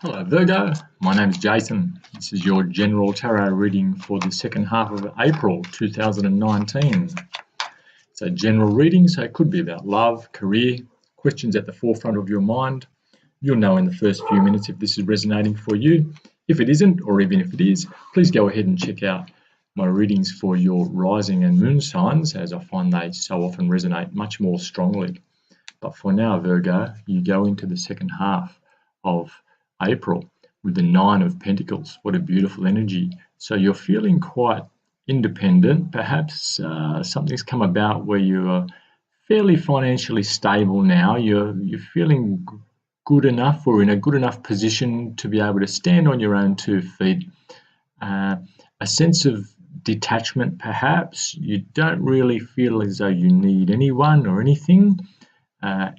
Hello Virgo, my name is Jason. This is your general tarot reading for the second half of April 2019. It's a general reading, so it could be about love, career, questions at the forefront of your mind. You'll know in the first few minutes if this is resonating for you. If it isn't, or even if it is, please go ahead and check out my readings for your rising and moon signs, as I find they so often resonate much more strongly. But for now, Virgo, you go into the second half of April with the Nine of Pentacles. What a beautiful energy. So you're feeling quite independent. Perhaps something's come about where you're fairly financially stable now. You're feeling good enough or in a good enough position to be able to stand on your own 2 feet. A sense of detachment, perhaps. You don't really feel as though you need anyone or anything.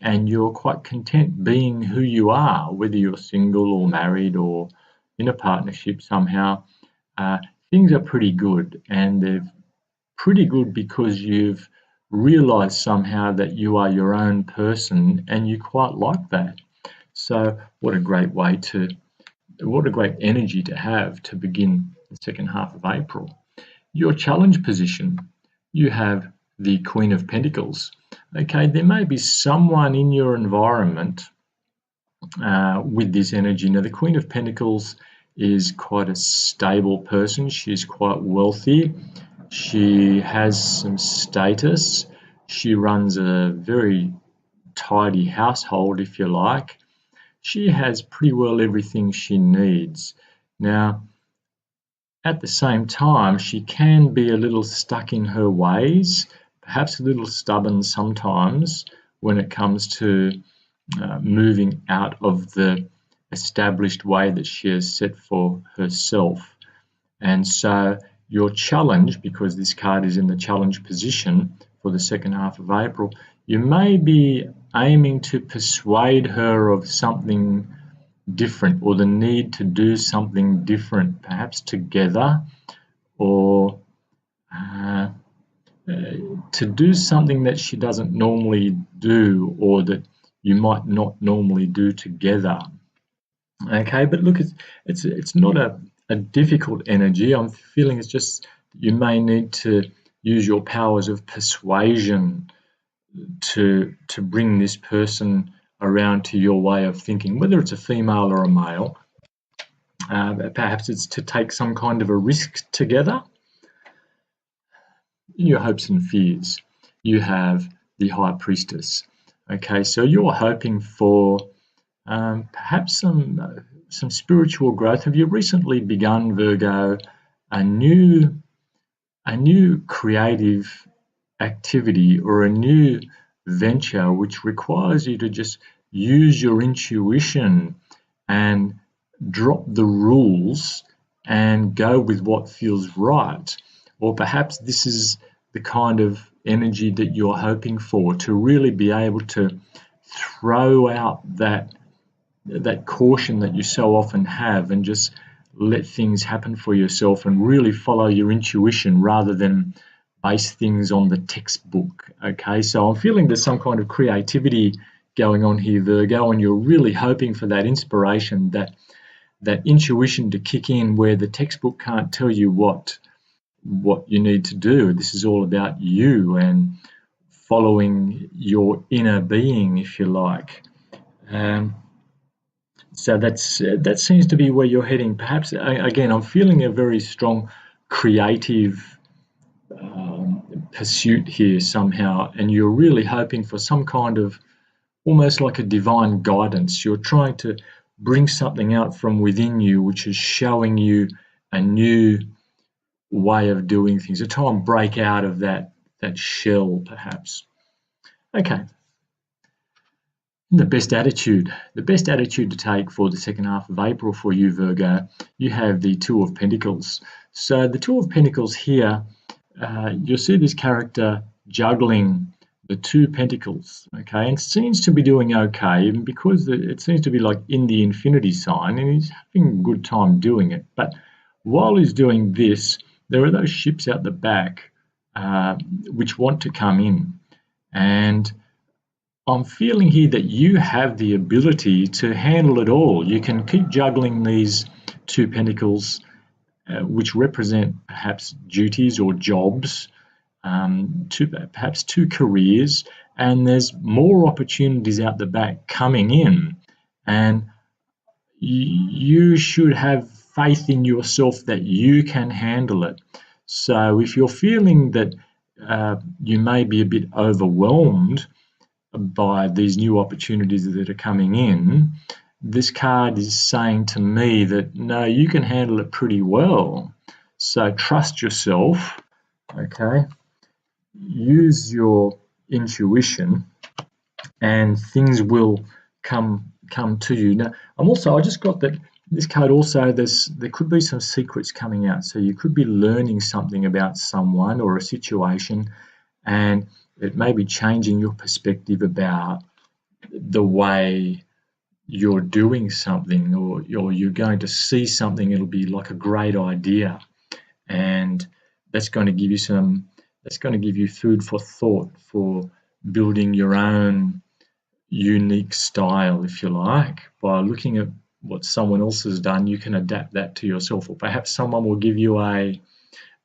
And you're quite content being who you are, whether you're single or married or in a partnership somehow. Things are pretty good, and they're pretty good because you've realized somehow that you are your own person and you quite like that. So what a great energy to have to begin the second half of April. Your challenge position, you have the Queen of Pentacles. Okay, there may be someone in your environment with this energy. Now, the Queen of Pentacles is quite a stable person. She's quite wealthy. She has some status. She runs a very tidy household, if you like. She has pretty well everything she needs. Now, at the same time, she can be a little stuck in her ways, perhaps a little stubborn sometimes when it comes to moving out of the established way that she has set for herself. And so your challenge, because this card is in the challenge position for the second half of April, you may be aiming to persuade her of something different, or the need to do something different, perhaps together, or to do something that she doesn't normally do, or that you might not normally do together. Okay, but look, it's not a difficult energy. I'm feeling it's just you may need to use your powers of persuasion to bring this person around to your way of thinking, whether it's a female or a male. Perhaps it's to take some kind of a risk together. Your hopes and fears. You have the High Priestess. Okay, so you're hoping for perhaps some spiritual growth. Have you recently begun, Virgo, a new creative activity or a new venture which requires you to just use your intuition and drop the rules and go with what feels right? Or perhaps this is the kind of energy that you're hoping for, to really be able to throw out that caution that you so often have and just let things happen for yourself and really follow your intuition rather than base things on the textbook. Okay, so I'm feeling there's some kind of creativity going on here, Virgo, and you're really hoping for that inspiration, that intuition to kick in where the textbook can't tell you what you need to do. This is all about you and following your inner being, if you like. So that seems to be where you're heading. Perhaps, again, I'm feeling a very strong creative pursuit here somehow, and you're really hoping for some kind of almost like a divine guidance. You're trying to bring something out from within you which is showing you a new way of doing things, to try and break out of that shell, perhaps. Okay. The best attitude to take for the second half of April for you, Virgo, you have the Two of Pentacles. So the Two of Pentacles here, you'll see this character juggling the 2 pentacles, okay, and seems to be doing okay, because it seems to be like in the infinity sign, and he's having a good time doing it. But while he's doing this, there are those ships out the back which want to come in, and I'm feeling here that you have the ability to handle it all. You can keep juggling these two pentacles, which represent perhaps duties or jobs, perhaps two careers, and there's more opportunities out the back coming in. And you should have faith in yourself that you can handle it. So if you're feeling that you may be a bit overwhelmed by these new opportunities that are coming in, this card is saying to me that no, you can handle it pretty well. So trust yourself, okay? Use your intuition and things will come to you. Now, I just got that this card also, there could be some secrets coming out. So you could be learning something about someone or a situation, and it may be changing your perspective about the way you're doing something, or you're going to see something. It'll be like a great idea, and that's going to give you food for thought for building your own unique style, if you like. By looking at what someone else has done, you can adapt that to yourself, or perhaps someone will give you a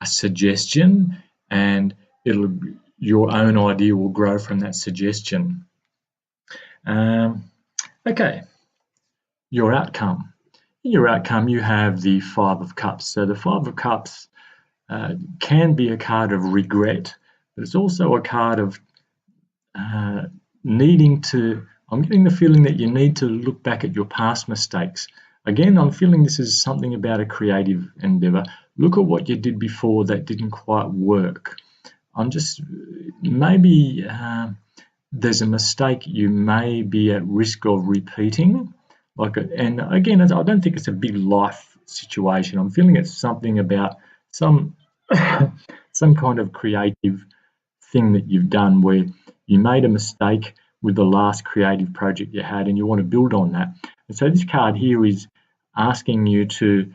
suggestion, and your own idea will grow from that suggestion. Okay, your outcome. In your outcome, you have the Five of Cups. So the Five of Cups can be a card of regret, but it's also a card of needing to. I'm getting the feeling that you need to look back at your past mistakes. Again, I'm feeling this is something about a creative endeavor. Look at what you did before that didn't quite work. Maybe there's a mistake you may be at risk of repeating. And again, I don't think it's a big life situation. I'm feeling it's something about some kind of creative thing that you've done where you made a mistake with the last creative project you had and you want to build on that. And so this card here is asking you to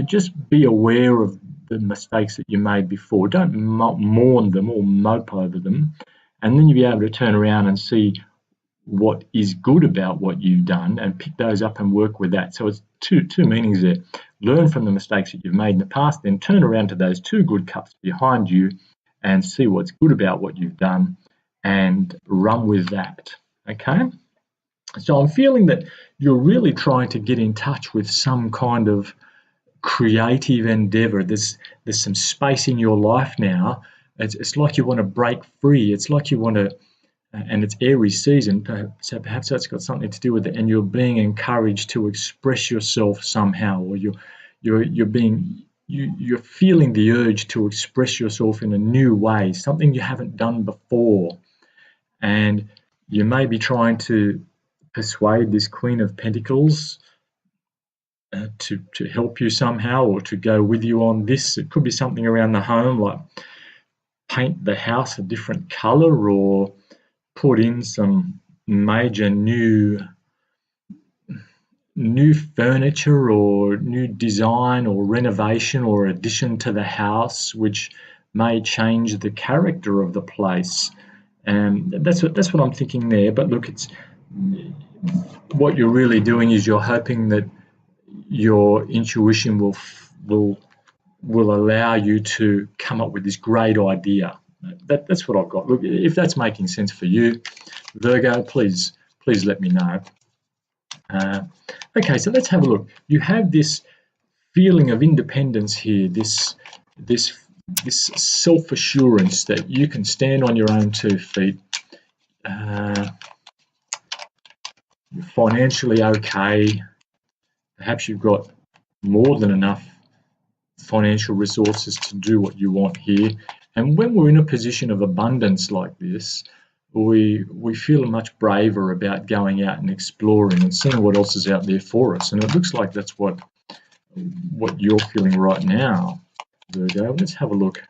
just be aware of the mistakes that you made before. Don't mourn them or mope over them, and then you'll be able to turn around and see what is good about what you've done and pick those up and work with that. So it's two meanings there. Learn from the mistakes that you've made in the past, then turn around to those two good cups behind you and see what's good about what you've done and run with that, okay? So I'm feeling that you're really trying to get in touch with some kind of creative endeavor. There's some space in your life now. It's like you want to break free. It's like you want to, and it's Aries season, so perhaps that's got something to do with it, and you're being encouraged to express yourself somehow, or you're feeling the urge to express yourself in a new way, something you haven't done before. And you may be trying to persuade this Queen of Pentacles to help you somehow, or to go with you on this. It could be something around the home, like paint the house a different color, or put in some major new furniture or new design or renovation or addition to the house, which may change the character of the place. And that's what I'm thinking there. But look, it's what you're really doing is you're hoping that your intuition will allow you to come up with this great idea. That's what I've got. Look, if that's making sense for you, Virgo, please let me know. Okay, so let's have a look. You have this feeling of independence here, this self-assurance that you can stand on your own 2 feet. You're financially okay. Perhaps you've got more than enough financial resources to do what you want here. And when we're in a position of abundance like this, we feel much braver about going out and exploring and seeing what else is out there for us. And it looks like that's what you're feeling right now, Virgo. Let's have a look.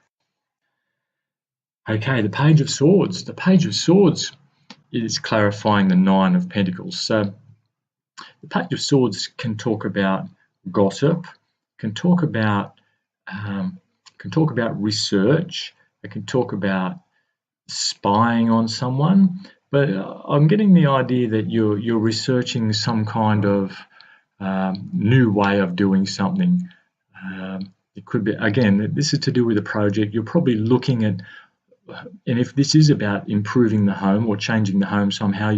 Okay, the Page of Swords. The Page of Swords is clarifying the Nine of Pentacles. So the Page of Swords can talk about gossip, can talk about research, it can talk about spying on someone, But I'm getting the idea that you're researching some kind of new way of doing something. It could be, again, this is to do with a project. You're probably looking at, and if this is about improving the home or changing the home somehow,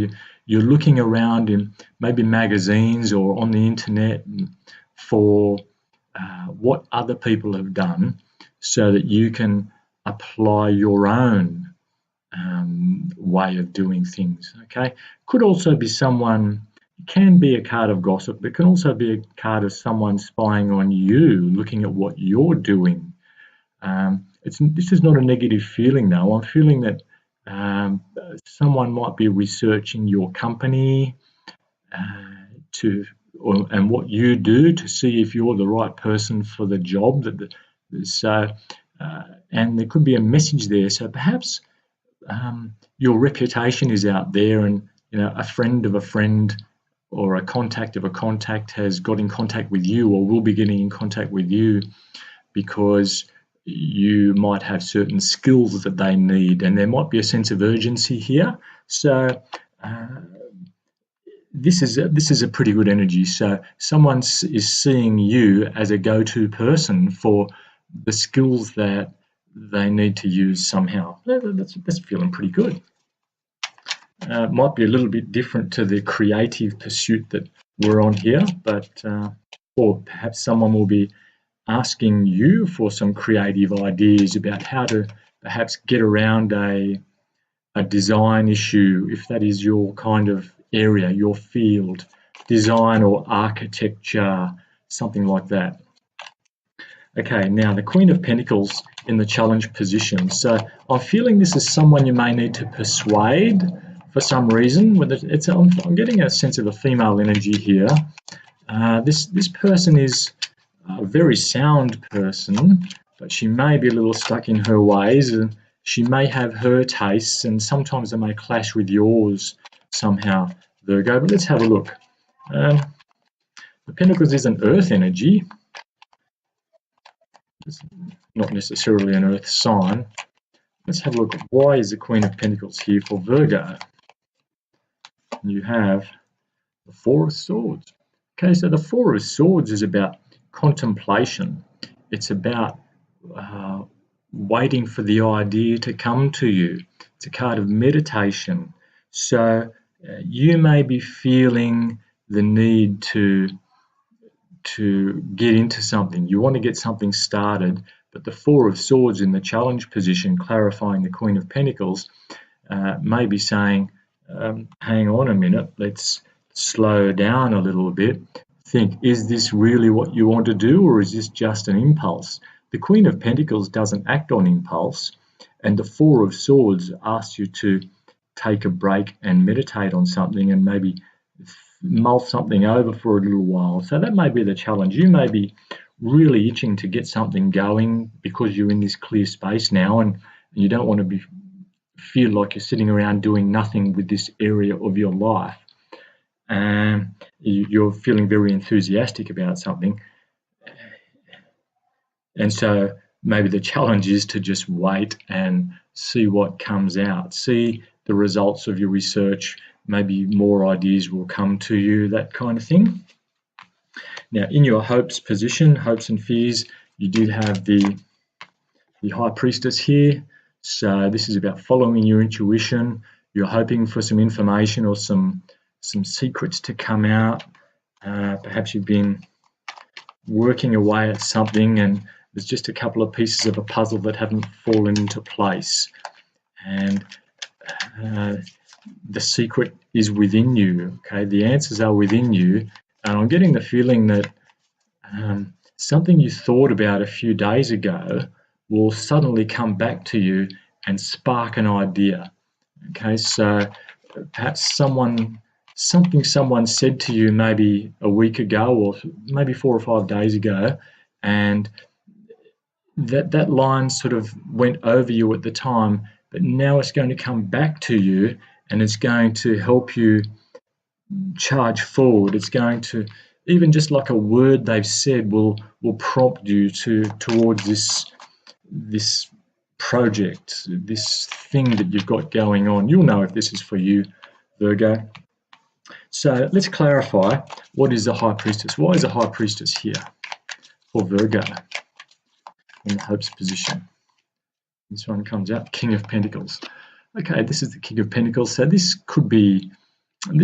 you're looking around in maybe magazines or on the internet for what other people have done so that you can apply your own way of doing things. Okay, could also be someone. It can be a card of gossip, but it can also be a card of someone spying on you, looking at what you're doing. This is not a negative feeling, though. I'm feeling that someone might be researching your company and what you do to see if you're the right person for the job. And there could be a message there. So perhaps your reputation is out there, and a friend of a friend or a contact of a contact has got in contact with you or will be getting in contact with you because you might have certain skills that they need, and there might be a sense of urgency here. So this is a pretty good energy. So someone is seeing you as a go-to person for the skills that they need to use somehow. That's feeling pretty good. Might be a little bit different to the creative pursuit that we're on here, but or perhaps someone will be asking you for some creative ideas about how to perhaps get around a design issue, if that is your kind of area, your field, design or architecture, something like that. Okay, now the Queen of Pentacles in the challenge position. So I'm feeling this is someone you may need to persuade for some reason. I'm getting a sense of a female energy here. This person is a very sound person, but she may be a little stuck in her ways, and she may have her tastes, and sometimes they may clash with yours somehow, Virgo. But let's have a look. The Pentacles is an earth energy. It's not necessarily an earth sign. Let's have a look at why is the Queen of Pentacles here for Virgo. And you have the Four of Swords. Okay, so the Four of Swords is about contemplation. It's about waiting for the idea to come to you. It's a card of meditation. So you may be feeling the need to get into something. You want to get something started, but the Four of Swords in the challenge position, clarifying the Queen of Pentacles, may be saying, hang on a minute, let's slow down a little bit. Think, is this really what you want to do, or is this just an impulse? The Queen of Pentacles doesn't act on impulse, and the Four of Swords asks you to take a break and meditate on something and maybe mull something over for a little while. So that may be the challenge. You may be really itching to get something going because you're in this clear space now, and you don't want to feel like you're sitting around doing nothing with this area of your life. You're feeling very enthusiastic about something, and so maybe the challenge is to just wait and see what comes out, see the results of your research. Maybe more ideas will come to you, that kind of thing. Now, in your hopes position, hopes and fears, you did have the High Priestess here. So this is about following your intuition. You're hoping for some information or some secrets to come out. Perhaps you've been working away at something and there's just a couple of pieces of a puzzle that haven't fallen into place. And the secret is within you, okay? The answers are within you. And I'm getting the feeling that something you thought about a few days ago will suddenly come back to you and spark an idea, okay? So perhaps something someone said to you maybe a week ago or maybe 4 or 5 days ago, and that line sort of went over you at the time, but now it's going to come back to you and it's going to help you charge forward. It's going to, even just like a word they've said will prompt you towards this project, this thing that you've got going on. You'll know if this is for you, Virgo. So let's clarify, what is the High Priestess? Why is the High Priestess here for Virgo in the Hopes position? This one comes out, King of Pentacles. Okay, this is the King of Pentacles. So this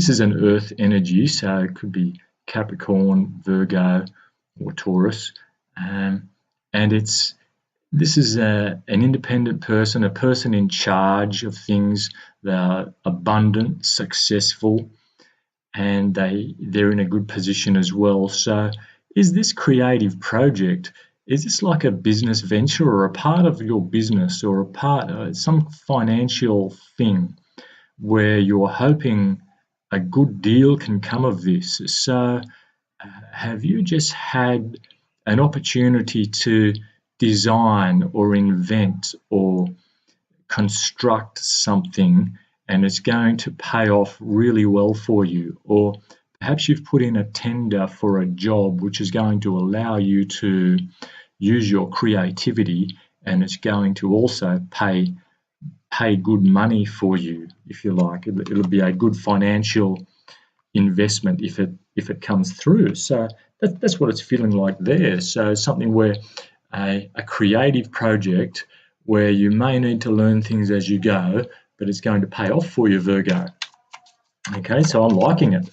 is an earth energy, so it could be Capricorn, Virgo, or Taurus. And this is an independent person, a person in charge of things. They're abundant, successful, and they're in a good position as well. So is this creative project, is this like a business venture or a part of your business or a part, some financial thing where you're hoping a good deal can come of this? So have you just had an opportunity to design or invent or construct something and it's going to pay off really well for you? Or perhaps you've put in a tender for a job which is going to allow you to use your creativity, and it's going to also pay good money for you, if you like. It'll be a good financial investment if it comes through. So that's what it's feeling like there. So something where a creative project where you may need to learn things as you go, but it's going to pay off for you, Virgo. Okay, so I'm liking it.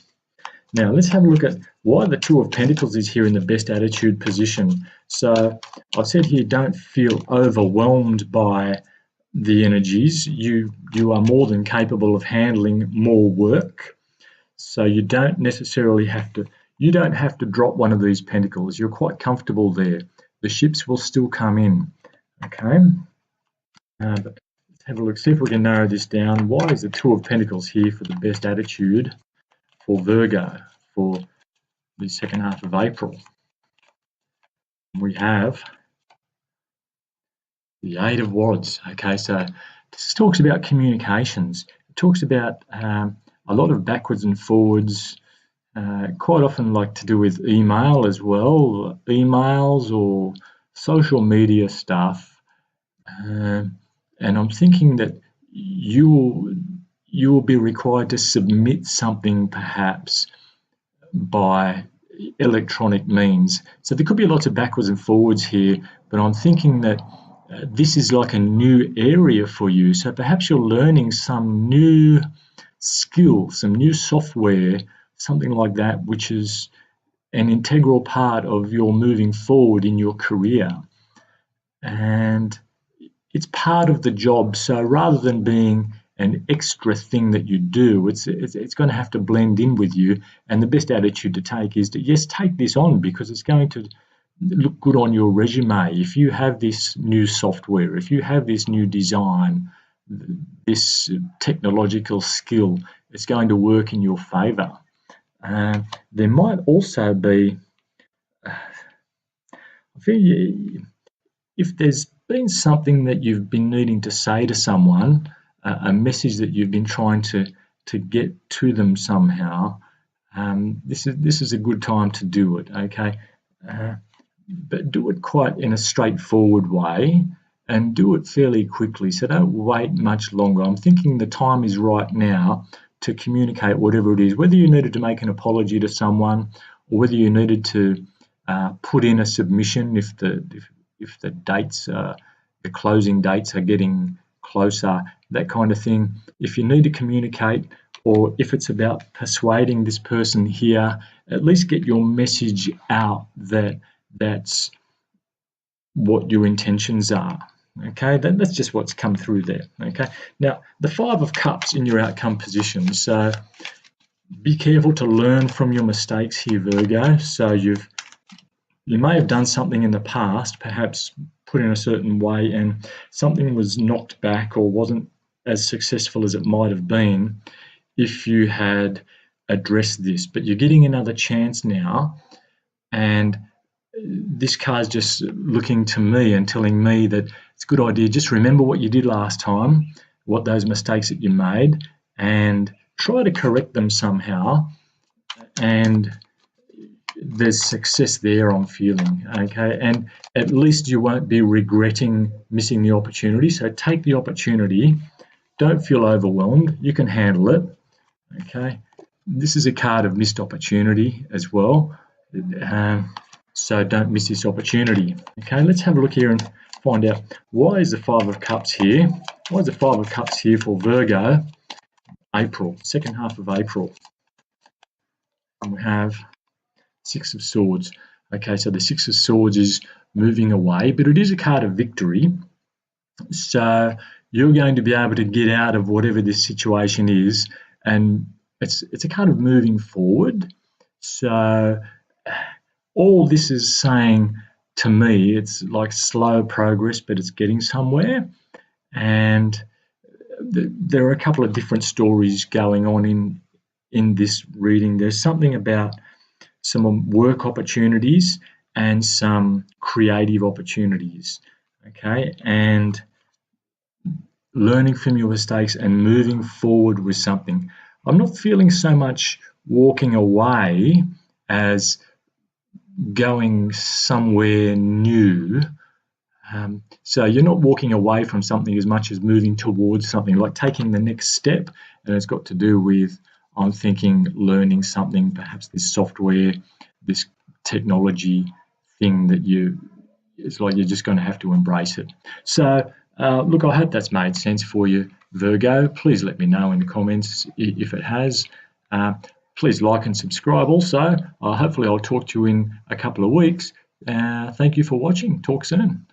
Now let's have a look at why the Two of Pentacles is here in the best attitude position. So I've said here, don't feel overwhelmed by the energies. You are more than capable of handling more work. So you don't necessarily have to drop one of these pentacles. You're quite comfortable there. The ships will still come in. Okay. But let's have a look, see if we can narrow this down. Why is the Two of Pentacles here for the best attitude for Virgo for the second half of April? We have the Eight of Wands. Okay, so this talks about communications. It talks about a lot of backwards and forwards, quite often like to do with email as well, emails or social media stuff. And I'm thinking that you will be required to submit something perhaps by electronic means. So there could be lots of backwards and forwards here, but I'm thinking that this is like a new area for you. So perhaps you're learning some new skill, some new software, something like that, which is an integral part of your moving forward in your career. And it's part of the job. So rather than being an extra thing that you do, it's going to have to blend in with you. And the best attitude to take is to, yes, take this on, because it's going to look good on your resume. If you have this new software, if you have this new design, this technological skill, it's going to work in your favor. There might also be, I think, if there's been something that you've been needing to say to someone, a message that you've been trying to get to them somehow, this is a good time to do it. Okay, but do it quite in a straightforward way and do it fairly quickly. So don't wait much longer. I'm thinking the time is right now to communicate whatever it is, whether you needed to make an apology to someone or whether you needed to put in a submission if the dates, the closing dates are getting closer, that kind of thing. If you need to communicate, or if it's about persuading this person here, at least get your message out that that's what your intentions are. Okay, that's just what's come through there. Okay, now the Five of Cups in your outcome position. So be careful to learn from your mistakes here, Virgo. So you may have done something in the past, perhaps put in a certain way, and something was knocked back or wasn't as successful as it might have been if you had addressed this. But you're getting another chance now, and this card's just looking to me and telling me that it's a good idea. Just remember what you did last time, what those mistakes that you made, and try to correct them somehow. And there's success there, I'm feeling, okay? And at least you won't be regretting missing the opportunity. So take the opportunity. Don't feel overwhelmed. You can handle it, okay? This is a card of missed opportunity as well. So don't miss this opportunity. Okay, let's have a look here and find out why is the Five of Cups here? Why is the Five of Cups here for Virgo? April, second half of April. And we have Six of Swords. Okay, so the Six of Swords is moving away, but it is a card of victory. So you're going to be able to get out of whatever this situation is, and it's a kind of moving forward. So all this is saying to me, it's like slow progress, but it's getting somewhere. And there are a couple of different stories going on in this reading. There's something about some work opportunities and some creative opportunities, okay? And learning from your mistakes and moving forward with something. I'm not feeling so much walking away as going somewhere new. So you're not walking away from something as much as moving towards something, like taking the next step. And it's got to do with, I'm thinking, learning something, perhaps this software, this technology thing that it's like you're just going to have to embrace it. So look, I hope that's made sense for you, Virgo. Please let me know in the comments if it has. Please like and subscribe also. Hopefully I'll talk to you in a couple of weeks. Thank you for watching. Talk soon.